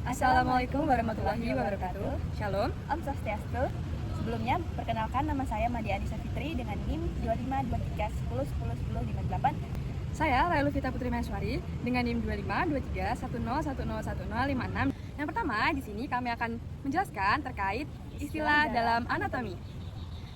Assalamualaikum warahmatullahi wabarakatuh. Shalom. Om Swastiastu. Sebelumnya, perkenalkan nama saya Madia Anissa Fitri dengan NIM 252310101058. Saya Railu Vita Putri Maheswari dengan NIM 252310101056. Yang pertama, di sini kami akan menjelaskan terkait istilah dalam anatomi.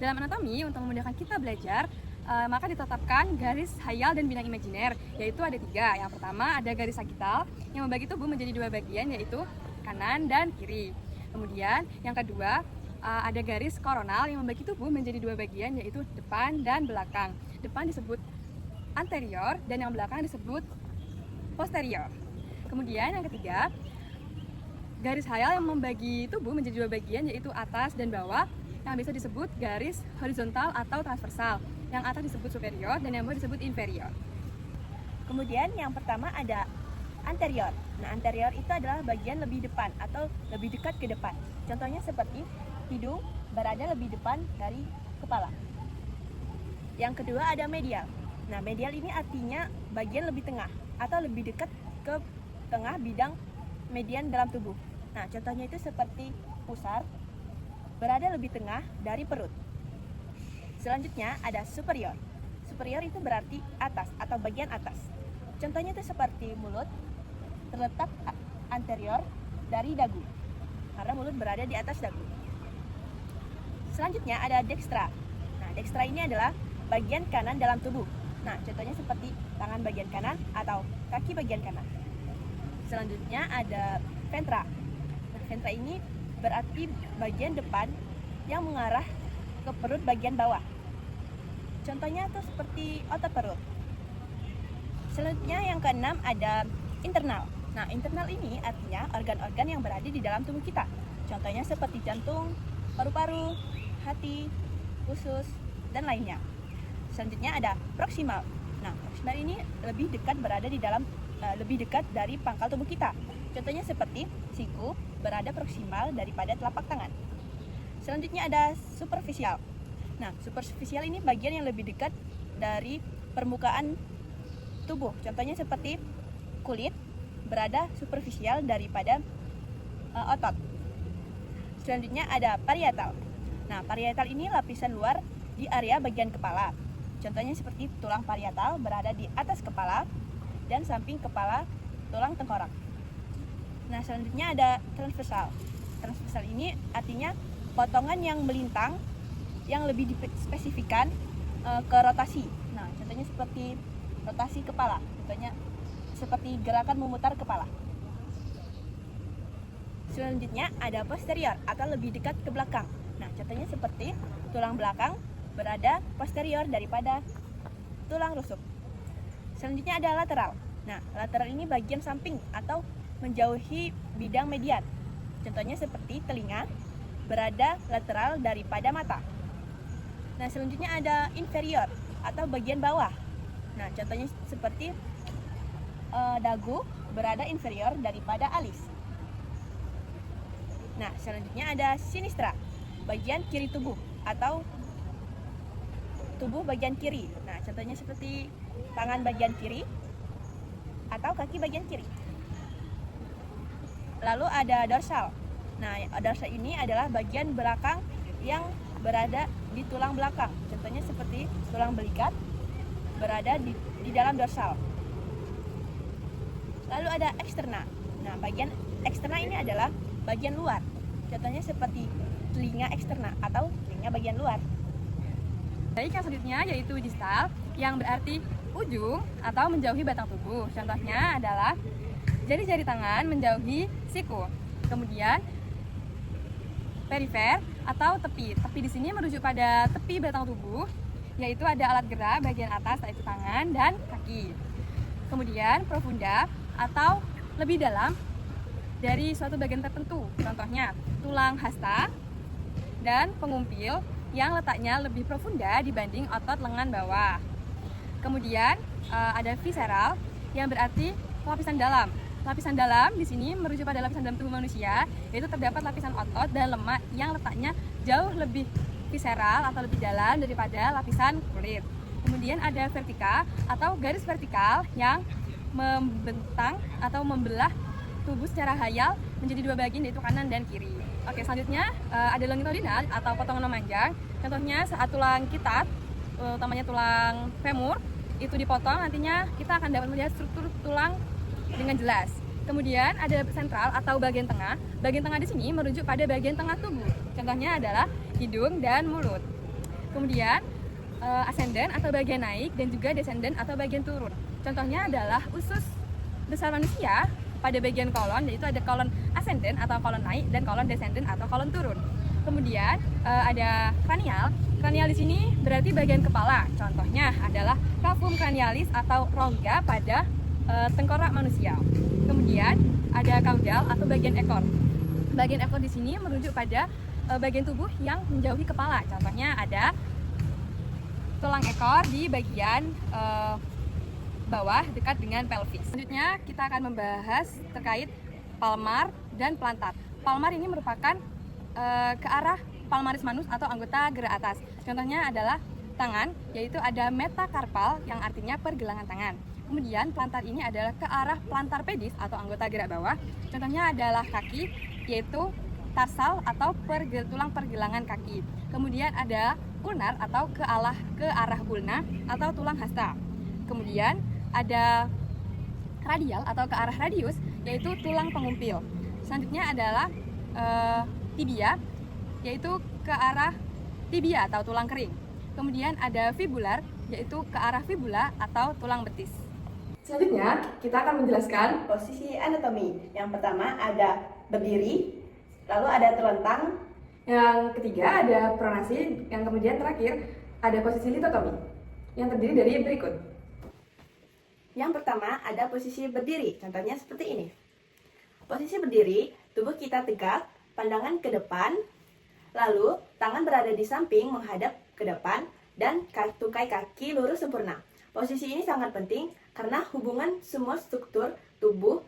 Dalam anatomi, untuk memudahkan kita belajar, maka ditetapkan garis hayal dan bidang imajiner, yaitu ada 3. Yang pertama ada garis sagital yang membagi tubuh menjadi 2 bagian, yaitu kanan dan kiri. Kemudian yang kedua ada garis koronal yang membagi tubuh menjadi 2 bagian, yaitu depan dan belakang. Depan disebut anterior dan yang belakang disebut posterior. Kemudian yang ketiga, garis hayal yang membagi tubuh menjadi 2 bagian, yaitu atas dan bawah, yang bisa disebut garis horizontal atau transversal. Yang atas disebut superior dan yang bawah disebut inferior. Kemudian yang pertama ada anterior. Nah, anterior itu adalah bagian lebih depan atau lebih dekat ke depan. Contohnya seperti hidung berada lebih depan dari kepala. Yang kedua ada medial. Nah, medial ini artinya bagian lebih tengah atau lebih dekat ke tengah bidang median dalam tubuh. Nah, contohnya itu seperti pusar berada lebih tengah dari perut. Selanjutnya ada superior. Superior itu berarti atas atau bagian atas. Contohnya itu seperti mulut terletak anterior dari dagu, karena mulut berada di atas dagu. Selanjutnya ada dextra. Nah, dextra ini adalah bagian kanan dalam tubuh. Nah, contohnya seperti tangan bagian kanan atau kaki bagian kanan. Selanjutnya ada ventra. Nah, ventra ini berarti bagian depan yang mengarah ke perut bagian bawah. Contohnya tuh seperti otot perut. Selanjutnya yang keenam ada internal. Nah, internal ini artinya organ-organ yang berada di dalam tubuh kita. Contohnya seperti jantung, paru-paru, hati, usus, dan lainnya. Selanjutnya ada proksimal. Nah, proksimal ini lebih dekat dari pangkal tubuh kita. Contohnya seperti siku berada proksimal daripada telapak tangan. Selanjutnya ada superficial. Nah, superficial ini bagian yang lebih dekat dari permukaan tubuh. Contohnya seperti kulit berada superficial daripada otot. Selanjutnya ada parietal. Nah, parietal ini lapisan luar di area bagian kepala. Contohnya seperti tulang parietal berada di atas kepala dan samping kepala tulang tengkorak. Nah, selanjutnya ada transversal. Transversal ini artinya potongan yang melintang yang lebih dispesifikan ke rotasi. Nah, contohnya seperti rotasi kepala. Contohnya seperti gerakan memutar kepala. Selanjutnya ada posterior atau lebih dekat ke belakang. Nah, contohnya seperti tulang belakang berada posterior daripada tulang rusuk. Selanjutnya ada lateral. Nah, lateral ini bagian samping atau menjauhi bidang median. Contohnya seperti telinga berada lateral daripada mata. Nah, selanjutnya ada inferior atau bagian bawah. Nah, contohnya seperti dagu berada inferior daripada alis. Nah, selanjutnya ada sinistra, bagian kiri tubuh atau tubuh bagian kiri. Nah, contohnya seperti tangan bagian kiri atau kaki bagian kiri. Lalu ada dorsal. Nah, dorsal ini adalah bagian belakang yang berada di tulang belakang. Contohnya seperti tulang belikat berada di dalam dorsal. Lalu ada eksterna. Nah, bagian eksterna ini adalah bagian luar. Contohnya seperti telinga eksterna atau telinga bagian luar. Baik, yang selanjutnya yaitu distal, yang berarti ujung atau menjauhi batang tubuh. Contohnya adalah jari-jari tangan menjauhi siku. Kemudian perifer atau tepi. Tepi di sini merujuk pada tepi batang tubuh, yaitu ada alat gerak bagian atas, yaitu tangan dan kaki. Kemudian profunda atau lebih dalam dari suatu bagian tertentu. Contohnya tulang hasta dan pengumpil yang letaknya lebih profunda dibanding otot lengan bawah. Kemudian ada visceral yang berarti lapisan dalam. Lapisan dalam di sini merujuk pada lapisan dalam tubuh manusia, yaitu terdapat lapisan otot dan lemak yang letaknya jauh lebih visceral atau lebih dalam daripada lapisan kulit. Kemudian ada vertika atau garis vertikal yang membentang atau membelah tubuh secara hayal menjadi dua bagian, yaitu kanan dan kiri. Oke, selanjutnya ada longitudinal atau potongan memanjang. Contohnya saat tulang kita, utamanya tulang femur, itu dipotong, nantinya kita akan dapat melihat struktur tulang dengan jelas. Kemudian ada sentral atau bagian tengah. Bagian tengah di sini merujuk pada bagian tengah tubuh. Contohnya adalah hidung dan mulut. Kemudian ascendant atau bagian naik dan juga descendant atau bagian turun. Contohnya adalah usus besar manusia pada bagian kolon, yaitu ada kolon ascendant atau kolon naik dan kolon descendant atau kolon turun. Kemudian ada kranial. Kranial di sini berarti bagian kepala. Contohnya adalah cavum cranialis atau rongga pada tengkorak manusia. Kemudian ada caudal atau bagian ekor. Bagian ekor di sini merujuk pada bagian tubuh yang menjauhi kepala. Contohnya ada tulang ekor di bagian bawah dekat dengan pelvis. Selanjutnya kita akan membahas terkait palmar dan plantar. Palmar ini merupakan ke arah palmaris manus atau anggota gerak atas. Contohnya adalah tangan, yaitu ada metakarpal yang artinya pergelangan tangan. Kemudian plantar ini adalah ke arah plantar pedis atau anggota gerak bawah. Contohnya adalah kaki, yaitu tarsal atau tulang pergelangan kaki. Kemudian ada ulnar atau ke arah ulna atau tulang hasta. Kemudian ada radial atau ke arah radius, yaitu tulang pengumpil. Selanjutnya adalah tibia, yaitu ke arah tibia atau tulang kering. Kemudian ada fibular, yaitu ke arah fibula atau tulang betis. Selanjutnya, kita akan menjelaskan posisi anatomi. Yang pertama ada berdiri, lalu ada terlentang. Yang ketiga ada pronasi, yang kemudian terakhir ada posisi litotomi, yang terdiri dari berikut. Yang pertama ada posisi berdiri, contohnya seperti ini. Posisi berdiri, tubuh kita tegak, pandangan ke depan, lalu tangan berada di samping menghadap ke depan, dan tungkai kaki lurus sempurna. Posisi ini sangat penting karena hubungan semua struktur tubuh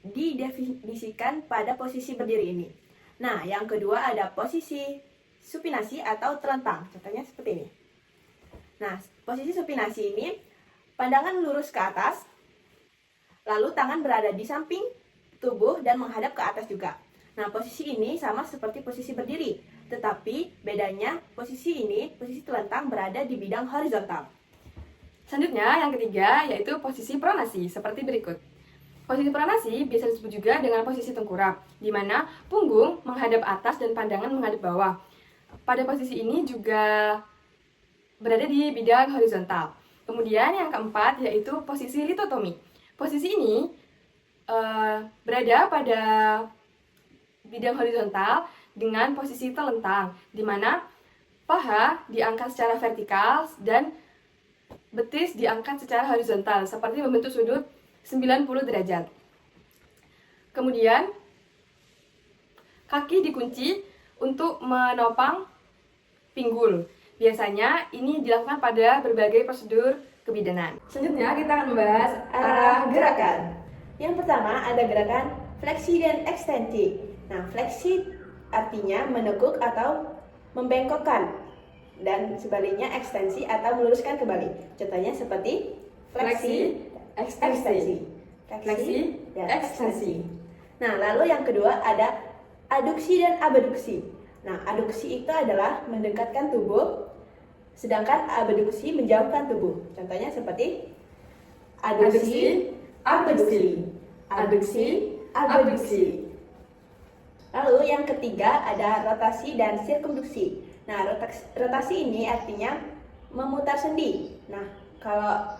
didefinisikan pada posisi berdiri ini. Nah, yang kedua ada posisi supinasi atau terlentang, contohnya seperti ini. Nah, posisi supinasi ini pandangan lurus ke atas, lalu tangan berada di samping tubuh dan menghadap ke atas juga. Nah, posisi ini sama seperti posisi berdiri, tetapi bedanya posisi terlentang berada di bidang horizontal. Selanjutnya, yang ketiga yaitu posisi pronasi seperti berikut. Posisi pronasi biasa disebut juga dengan posisi tengkurap, di mana punggung menghadap atas dan pandangan menghadap bawah. Pada posisi ini juga berada di bidang horizontal. Kemudian yang keempat yaitu posisi litotomi. Posisi ini berada pada bidang horizontal dengan posisi telentang, di mana paha diangkat secara vertikal dan betis diangkat secara horizontal, seperti membentuk sudut 90 derajat. Kemudian kaki dikunci untuk menopang pinggul. Biasanya ini dilakukan pada berbagai prosedur kebidanan. Selanjutnya kita akan membahas Arah gerakan. Yang pertama ada gerakan fleksi dan ekstensi. Nah, fleksi artinya menekuk atau membengkokkan, dan sebaliknya ekstensi atau meluruskan kembali. Contohnya seperti fleksi, ekstensi. Fleksi dan ekstensi. Nah, lalu yang kedua ada aduksi dan abduksi. Nah, aduksi itu adalah mendekatkan tubuh, sedangkan abduksi menjauhkan tubuh. Contohnya seperti aduksi, abduksi, aduksi, abduksi. Lalu yang ketiga ada rotasi dan sirkumduksi. Nah, rotasi ini artinya memutar sendi. Nah, kalau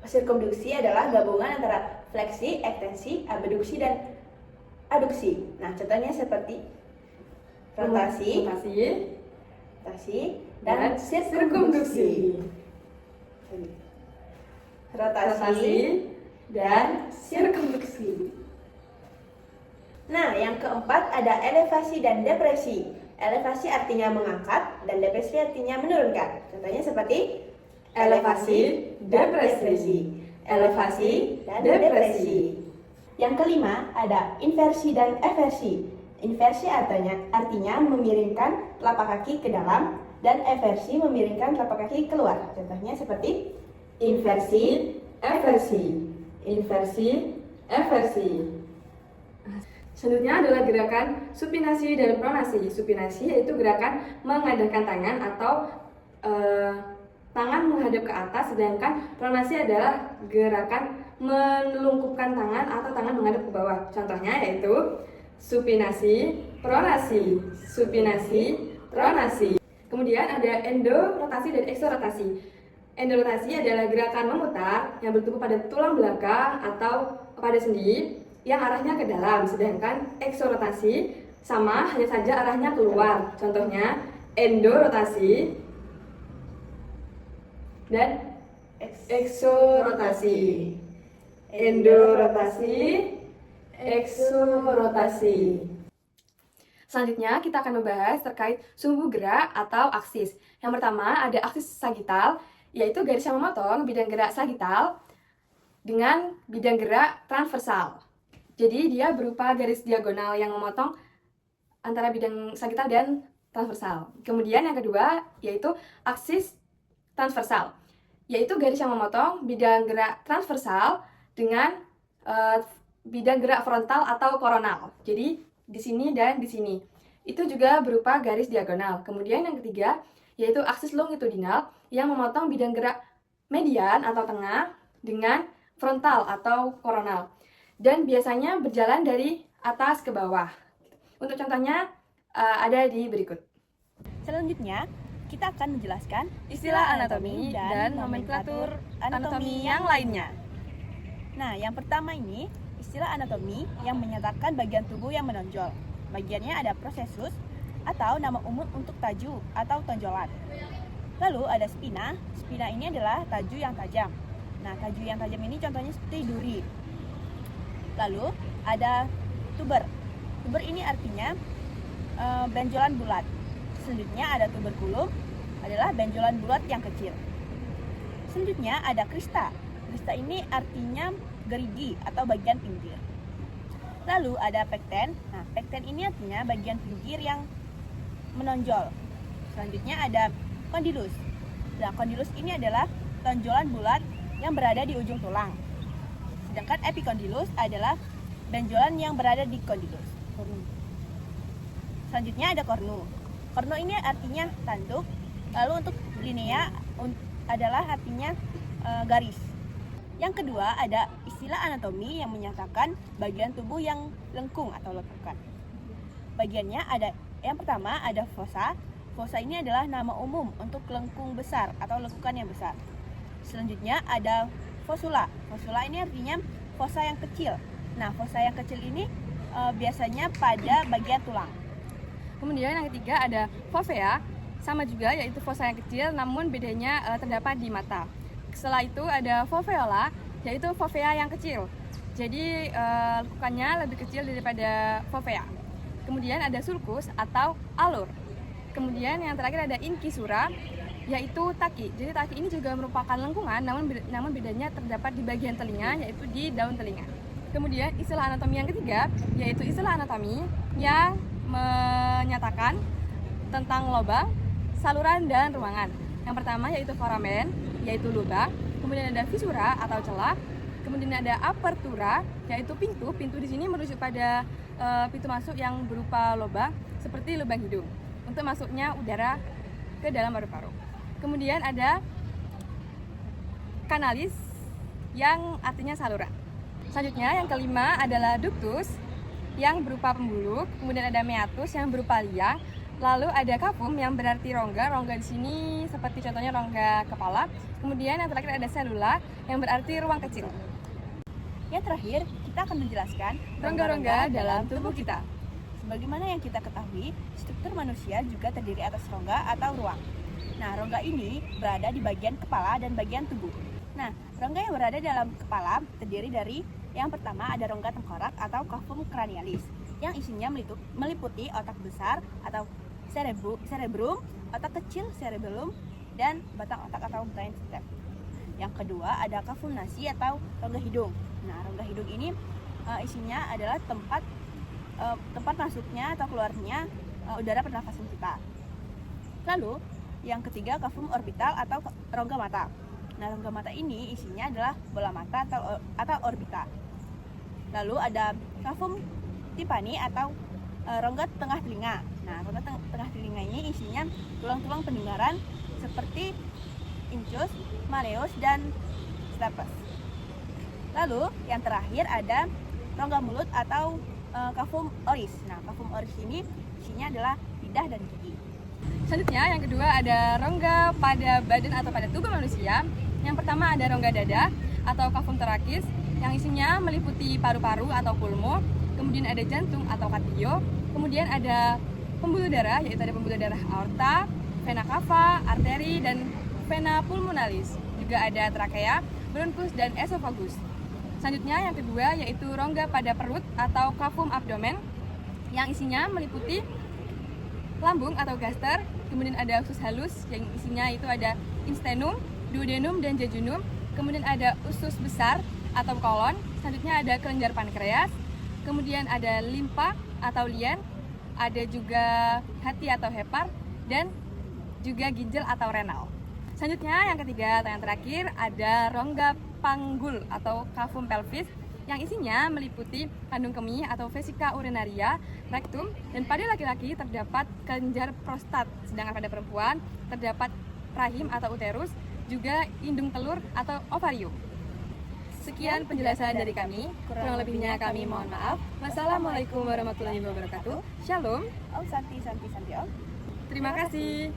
sirkumduksi adalah gabungan antara fleksi, ekstensi, abduksi, dan aduksi. Nah, contohnya seperti rotasi, dan sirkumduksi. Rotasi dan sirkumduksi. Nah, yang keempat ada elevasi dan depresi. Elevasi artinya mengangkat dan depresi artinya menurunkan. Contohnya seperti elevasi, depresi. Elevasi dan depresi. Yang kelima ada inversi dan eversi. Inversi artinya memiringkan telapak kaki ke dalam, dan eversi memiringkan telapak kaki keluar. Contohnya seperti inversi, eversi. Inversi, eversi. Selanjutnya adalah gerakan supinasi dan pronasi. Supinasi yaitu gerakan mengadahkan tangan atau tangan menghadap ke atas, sedangkan pronasi adalah gerakan menelungkupkan tangan atau tangan menghadap ke bawah. Contohnya yaitu supinasi, pronasi, supinasi, pronasi. Kemudian ada endorotasi dan eksorotasi. Endorotasi adalah gerakan memutar yang bertumpu pada tulang belakang atau pada sendi yang arahnya ke dalam, sedangkan eksorotasi sama, hanya saja arahnya keluar. Contohnya endorotasi dan eksorotasi. Endorotasi, eksorotasi. Selanjutnya kita akan membahas terkait sumbu gerak atau aksis. Yang pertama ada aksis sagital, yaitu garis yang memotong bidang gerak sagital dengan bidang gerak transversal. Jadi dia berupa garis diagonal yang memotong antara bidang sagital dan transversal. Kemudian yang kedua yaitu aksis transversal, yaitu garis yang memotong bidang gerak transversal dengan bidang gerak frontal atau koronal. Jadi di sini dan di sini. Itu juga berupa garis diagonal. Kemudian yang ketiga yaitu aksis longitudinal yang memotong bidang gerak median atau tengah dengan frontal atau koronal. Dan biasanya berjalan dari atas ke bawah. Untuk contohnya ada di berikut. Selanjutnya, kita akan menjelaskan Istilah anatomi dan nomenklatur anatomi yang lainnya. Nah, yang pertama ini istilah anatomi yang menyatakan bagian tubuh yang menonjol. Bagiannya ada prosesus atau nama umum untuk taju atau tonjolan. Lalu ada spina. Spina ini adalah taju yang tajam. Nah, taju yang tajam ini contohnya seperti duri. Lalu ada tuber. Tuber ini artinya benjolan bulat. Selanjutnya ada tuberkulum, adalah benjolan bulat yang kecil. Selanjutnya ada krista. Krista ini artinya gerigi atau bagian pinggir. Lalu ada pekten. Nah, pekten ini artinya bagian pinggir yang menonjol. Selanjutnya ada kondilus. Nah, kondilus ini adalah tonjolan bulat yang berada di ujung tulang. Sedangkan epikondilus adalah benjolan yang berada di kondilus. Selanjutnya ada kornu. Kornu ini artinya tanduk. Lalu untuk linea adalah artinya garis. Yang kedua ada istilah anatomi yang menyatakan bagian tubuh yang lengkung atau lekukan. Bagiannya ada yang pertama ada fossa. Fossa ini adalah nama umum untuk lengkung besar atau lekukan yang besar. Selanjutnya ada fossula. Fossula ini artinya fossa yang kecil. Nah, fossa yang kecil ini biasanya pada bagian tulang. Kemudian yang ketiga ada fovea, sama juga yaitu fossa yang kecil namun bedanya terdapat di mata. Setelah itu ada foveola, yaitu fovea yang kecil. Jadi lekukannya lebih kecil daripada fovea. Kemudian ada sulcus atau alur. Kemudian yang terakhir ada incisura, yaitu taki. Jadi taki ini juga merupakan lengkungan, namun bedanya terdapat di bagian telinga, yaitu di daun telinga. Kemudian istilah anatomi yang ketiga, yaitu istilah anatomi yang menyatakan tentang lobang, saluran, dan ruangan. Yang pertama yaitu foramen, yaitu lubang. Kemudian ada visura atau celah. Kemudian ada apertura, yaitu pintu. Pintu di sini merujuk pada pintu masuk yang berupa lubang, seperti lubang hidung, untuk masuknya udara ke dalam paru-paru. Kemudian ada kanalis, yang artinya saluran. Selanjutnya yang kelima adalah ductus, yang berupa pembuluh. Kemudian ada meatus yang berupa liang. Lalu ada cavum yang berarti rongga. Rongga di sini seperti contohnya rongga kepala. Kemudian yang terakhir ada cellula yang berarti ruang kecil. Yang terakhir, kita akan menjelaskan Rongga-rongga dalam tubuh kita. Sebagaimana yang kita ketahui, struktur manusia juga terdiri atas rongga atau ruang. Nah, rongga ini berada di bagian kepala dan bagian tubuh. Nah, rongga yang berada dalam kepala terdiri dari yang pertama ada rongga tengkorak atau cavum cranialis yang isinya meliputi otak besar atau cerebrum, otak kecil cerebellum, dan batang otak atau brainstem. Yang kedua ada cavum nasi atau rongga hidung. Nah, rongga hidung ini isinya adalah tempat masuknya atau keluarnya udara pernafasan kita. Lalu yang ketiga cavum orbital atau rongga mata. Nah, rongga mata ini isinya adalah bola mata atau orbita. Lalu ada cavum tipani atau rongga tengah telinga. Nah, rongga tengah telinga ini isinya tulang-tulang pendengaran seperti incus, malleus, dan stapes. Lalu yang terakhir ada rongga mulut atau cavum oris. Nah, cavum oris ini isinya adalah lidah dan gigi. Selanjutnya yang kedua ada rongga pada badan atau pada tubuh manusia. Yang pertama ada rongga dada atau cavum thoracis yang isinya meliputi paru-paru atau pulmo, kemudian ada jantung atau cardio, kemudian ada pembuluh darah yaitu ada pembuluh darah aorta, vena cava, arteri, dan vena pulmonalis. Juga ada trakea, bronkus, dan esofagus. Selanjutnya yang kedua yaitu rongga pada perut atau cavum abdomen yang isinya meliputi lambung atau gaster, kemudian ada usus halus yang isinya itu ada intestinum, duodenum, dan jejunum, kemudian ada usus besar atau kolon, selanjutnya ada kelenjar pankreas, kemudian ada limpa atau lien, ada juga hati atau hepar, dan juga ginjal atau renal. Selanjutnya yang ketiga atau yang terakhir ada rongga panggul atau cavum pelvis yang isinya meliputi kandung kemih atau vesika urinaria, rektum, dan pada laki-laki terdapat kelenjar prostat, sedangkan pada perempuan terdapat rahim atau uterus, juga indung telur atau ovarium. Sekian penjelasan dari kami, kurang lebihnya kami mohon maaf. Wassalamualaikum warahmatullahi wabarakatuh. Shalom. Om Santi Santi Santi Om. Terima kasih.